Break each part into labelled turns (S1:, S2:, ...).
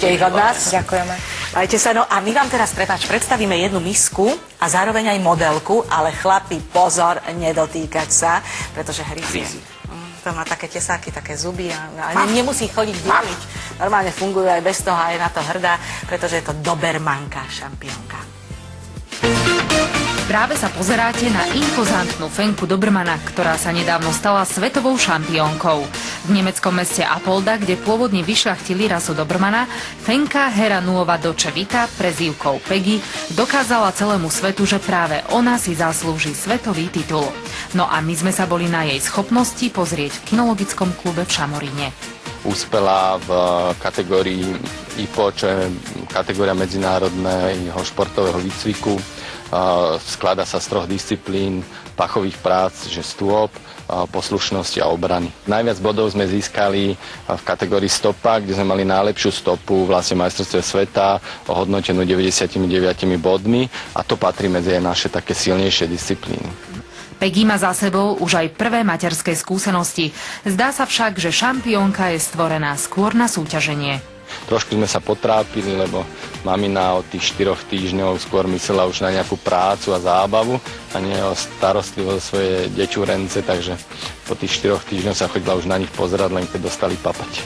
S1: Určite ich od nás.
S2: Ďakujeme.
S1: Majte sa, no a my vám teraz, predstavíme jednu misku a zároveň aj modelku, ale chlapi, pozor, nedotýkať sa, pretože hryzie. To má také tesáky, také zuby a nemusí chodiť bieliť. Normálne fungujú aj bez toho a je na to hrdá, pretože je to dobermanka šampiónka.
S3: Práve sa pozeráte na impozantnú Fenku Dobermana, ktorá sa nedávno stala svetovou šampiónkou. V nemeckom meste Apolda, kde pôvodne vyšľachtili rasu Dobermana, Fenka Heranuova Deutsche Vita, prezývkou Peggy, dokázala celému svetu, že práve ona si zaslúži svetový titul. No a my sme sa boli na jej schopnosti pozrieť v kinologickom klube v Šamoríne.
S4: Úspela v kategórii IPO, čo je kategória medzinárodného športového výcviku. Skladá sa z 3 disciplín pachových prác, že stôp, poslušnosti a obrany. Najviac bodov sme získali v kategórii stopa, kde sme mali najlepšiu stopu vlastne majstrovstve sveta ohodnotenú 99 bodmi a to patrí medzi naše také silnejšie disciplíny.
S3: Peggy má za sebou už aj prvé materské skúsenosti. Zdá sa však, že šampiónka je stvorená skôr na súťaženie.
S4: Trošku sme sa potrápili, lebo mamina od tých 4 týždňov skôr myslela už na nejakú prácu a zábavu a nie o starostlivosť o svoje dečurence, takže po tých 4 týždňoch sa chodila už na nich pozerať, len keď dostali papať.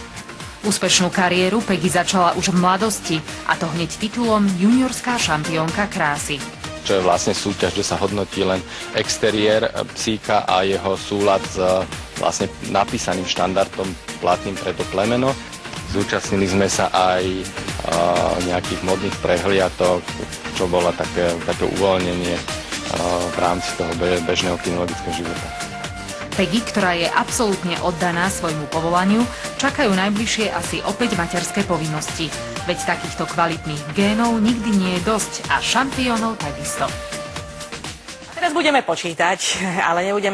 S3: Úspešnú kariéru Peggy začala už v mladosti, a to hneď titulom juniorská šampiónka krásy.
S4: Čo je vlastne súťaž, že sa hodnotí len exteriér psíka a jeho súlad s vlastne napísaným štandardom platným pre to plemeno. Zúčastnili sme sa aj nejakých modných prehliadok, čo bolo také uvoľnenie v rámci toho bežného kinologického života.
S3: Peggy, ktorá je absolútne oddaná svojmu povolaniu, čakajú najbližšie asi opäť materské povinnosti. Veď takýchto kvalitných génov nikdy nie je dosť a šampiónov takisto.
S1: Teraz budeme počítať, ale nebudeme